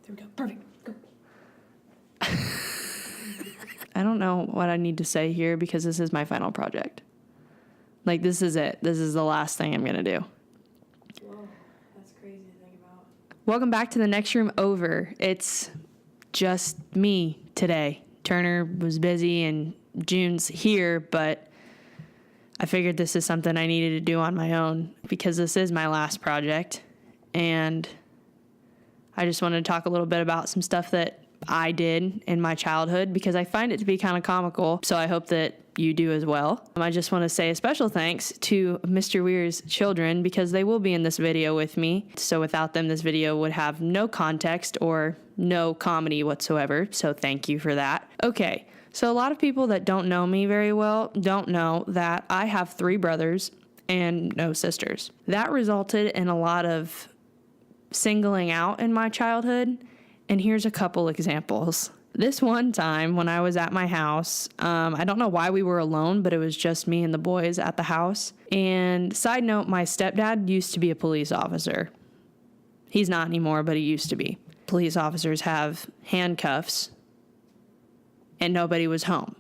There we go. Perfect. Go. I don't know what I need to say here because this is my final project. Like, this is it. This is the last thing I'm going to do. Whoa, that's crazy to think about. Welcome back to the next room over. It's just me today. Turner was busy and June's here, but I figured this is something I needed to do on my own because this is my last project. And I just wanted to talk a little bit about some stuff that I did in my childhood because I find it to be kind of comical. So I hope that you do as well. I just want to say a special thanks to Mr. Weir's children because they will be in this video with me. So without them, this video would have no context or no comedy whatsoever. So thank you for that. Okay, so a lot of people that don't know me very well don't know that I have 3 brothers and no sisters. That resulted in a lot of singling out in my childhood. And here's a couple examples. This one time when I was at my house, I don't know why we were alone, but it was just me and the boys at the house. And side note, my stepdad used to be a police officer. He's not anymore, but he used to be. Police officers have handcuffs, and nobody was home.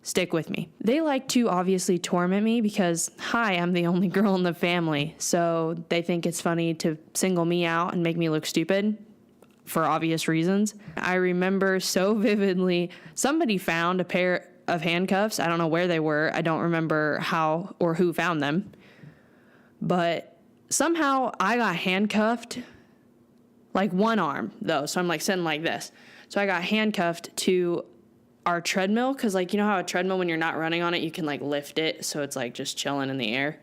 Stick with me. They like to obviously torment me because, hi, I'm the only girl in the family. So they think it's funny to single me out and make me look stupid. For obvious reasons. I remember so vividly, somebody found a pair of handcuffs. I don't know where they were. I don't remember how or who found them. But somehow I got handcuffed, like one arm though. So I'm like sitting like this. So I got handcuffed to our treadmill because, like, you know how a treadmill, when you're not running on it, you can like lift it. So it's like just chilling in the air,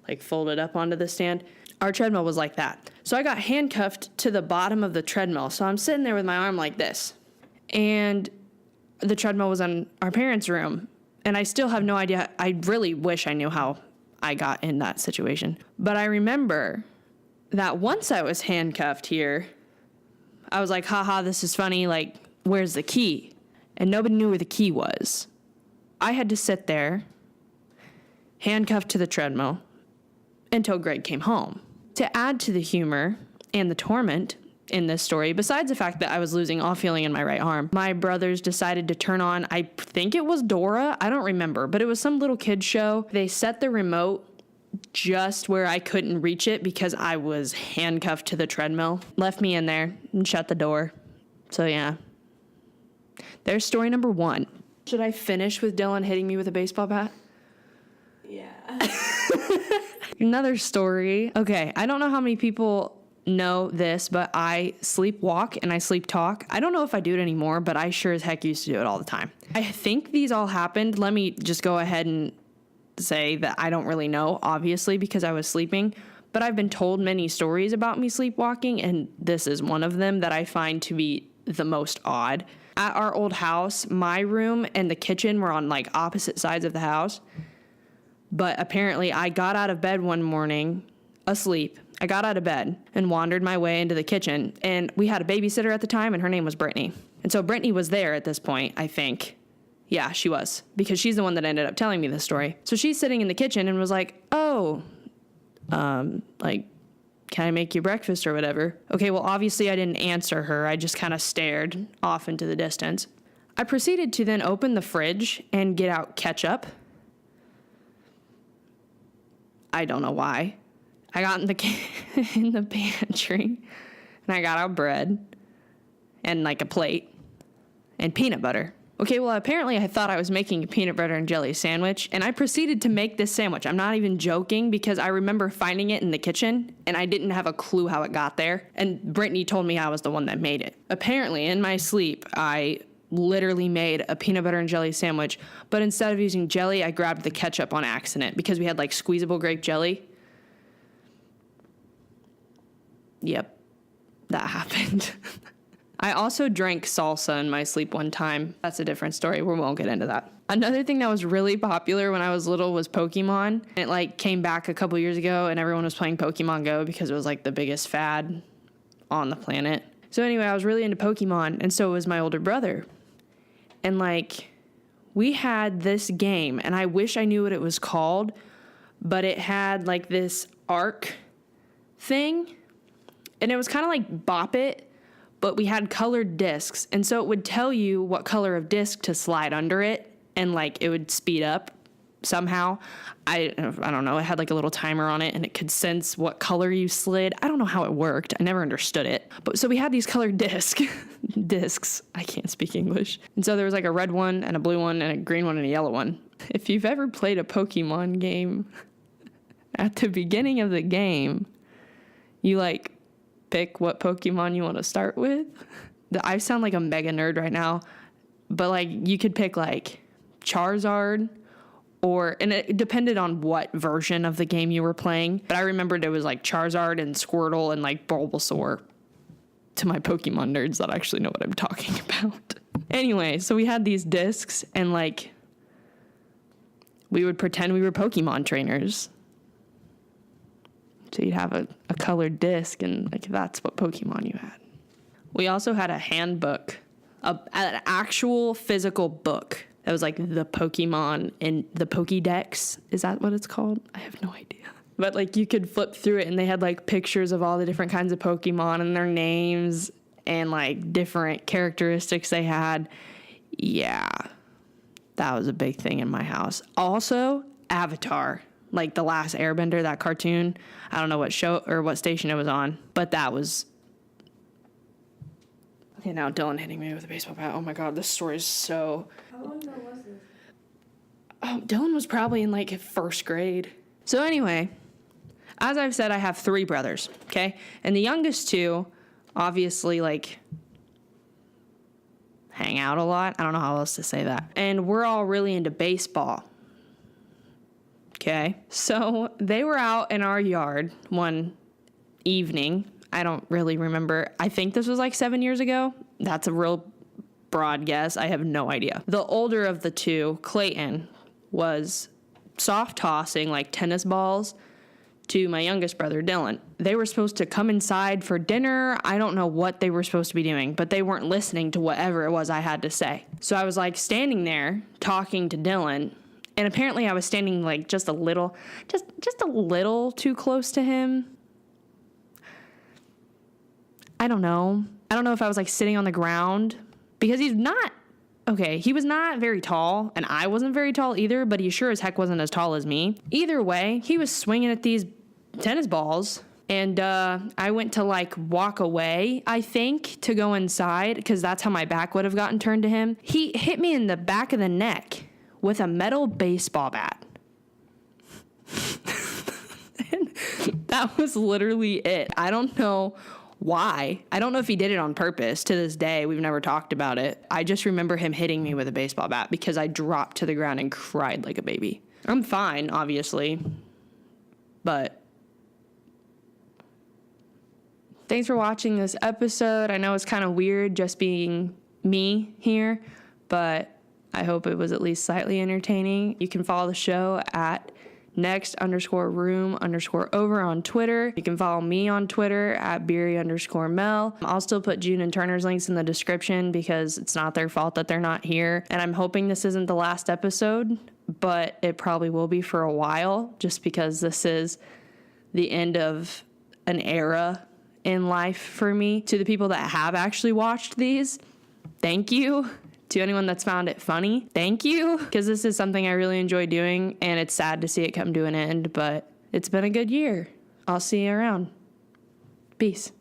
like folded up onto the stand. Our treadmill was like that. So I got handcuffed to the bottom of the treadmill. So I'm sitting there with my arm like this. And the treadmill was in our parents' room. And I still have no idea. I really wish I knew how I got in that situation. But I remember that once I was handcuffed here, I was like, haha, this is funny. Like, where's the key? And nobody knew where the key was. I had to sit there, handcuffed to the treadmill, until Greg came home. To add to the humor and the torment in this story, besides the fact that I was losing all feeling in my right arm, my brothers decided to turn on, I think it was Dora, I don't remember, but it was some little kid show. They set the remote just where I couldn't reach it because I was handcuffed to the treadmill, left me in there and shut the door. So yeah, there's story number 1. Should I finish with Dylan hitting me with a baseball bat? Yeah. Another story. Okay, I don't know how many people know this, but I sleepwalk and I sleep talk. I don't know if I do it anymore, but I sure as heck used to do it all the time. I think these all happened. Let me just go ahead and say that I don't really know, obviously, because I was sleeping. But I've been told many stories about me sleepwalking, and this is one of them that I find to be the most odd. At our old house, my room and the kitchen were on like opposite sides of the house. But apparently I got out of bed one morning, asleep. I got out of bed and wandered my way into the kitchen. And we had a babysitter at the time, and her name was Brittany. And so Brittany was there at this point, I think. Yeah, she was. Because she's the one that ended up telling me this story. So she's sitting in the kitchen and was like, oh, like, can I make you breakfast or whatever? Okay, well, obviously I didn't answer her. I just kind of stared off into the distance. I proceeded to then open the fridge and get out ketchup. I don't know why. I got in the pantry and I got out bread and like a plate and peanut butter. Okay, well, apparently I thought I was making a peanut butter and jelly sandwich, and I proceeded to make this sandwich. I'm not even joking because I remember finding it in the kitchen and I didn't have a clue how it got there. And Brittany told me I was the one that made it. Apparently in my sleep, I literally made a peanut butter and jelly sandwich, but instead of using jelly, I grabbed the ketchup on accident because we had like squeezable grape jelly. Yep, that happened. I also drank salsa in my sleep one time. That's a different story. We won't get into that. Another thing that was really popular when I was little was Pokemon. It like came back a couple years ago and everyone was playing Pokemon Go because it was like the biggest fad on the planet. So anyway, I was really into Pokemon, and so was my older brother. And like, we had this game, and I wish I knew what it was called, but it had like this arc thing, and it was kind of like Bop It, but we had colored discs. And so it would tell you what color of disc to slide under it, and like it would speed up somehow. I don't know. It had like a little timer on it, and it could sense what color you slid. I don't know how it worked. I never understood it. But so we had these colored discs. I can't speak English. And so there was like a red one and a blue one and a green one and a yellow one. If you've ever played a Pokemon game, at the beginning of the game, you like pick what Pokemon you want to start with. I sound like a mega nerd right now, but like you could pick like Charizard, and it depended on what version of the game you were playing. But I remembered it was like Charizard and Squirtle and like Bulbasaur. To my Pokemon nerds that actually know what I'm talking about. Anyway, so we had these discs, and like we would pretend we were Pokemon trainers. So you'd have a colored disc, and like that's what Pokemon you had. We also had a handbook, an actual physical book that was like the Pokemon and the Pokédex. Is that what it's called? I have no idea. But like you could flip through it, and they had like pictures of all the different kinds of Pokemon and their names and like different characteristics they had. Yeah, that was a big thing in my house. Also, Avatar. Like The Last Airbender, that cartoon. I don't know what show or what station it was on, but that was... Okay, now Dylan hitting me with a baseball bat. Oh my god, this story is so... How long ago was this? Oh, Dylan was probably in like first grade. So anyway, as I've said, I have 3 brothers, okay? And the youngest 2, obviously, like, hang out a lot. I don't know how else to say that. And we're all really into baseball. Okay, so they were out in our yard one evening. I don't really remember. I think this was like 7 years ago. That's a real broad guess. I have no idea. The older of the 2, Clayton, was soft tossing like tennis balls to my youngest brother, Dylan. They were supposed to come inside for dinner. I don't know what they were supposed to be doing, but they weren't listening to whatever it was I had to say. So I was like standing there talking to Dylan. And apparently I was standing like just a little too close to him. I don't know. I don't know if I was like sitting on the ground because he was not very tall, and I wasn't very tall either, but he sure as heck wasn't as tall as me. Either way, he was swinging at these tennis balls, and I went to like walk away, I think, to go inside because that's how my back would have gotten turned to him. He hit me in the back of the neck with a metal baseball bat. And that was literally it. I don't know why. I don't know if he did it on purpose. To this day, we've never talked about it. I just remember him hitting me with a baseball bat because I dropped to the ground and cried like a baby. I'm fine, obviously, but thanks for watching this episode. I know it's kind of weird just being me here, but I hope it was at least slightly entertaining. You can follow the show at next_room_over on Twitter. You can follow me on Twitter at Beery_Mel. I'll still put June and Turner's links in the description because it's not their fault that they're not here. And I'm hoping this isn't the last episode, but it probably will be for a while just because this is the end of an era in life for me. To the people that have actually watched these, thank you. To anyone that's found it funny, thank you, because this is something I really enjoy doing, and it's sad to see it come to an end, but it's been a good year. I'll see you around. Peace.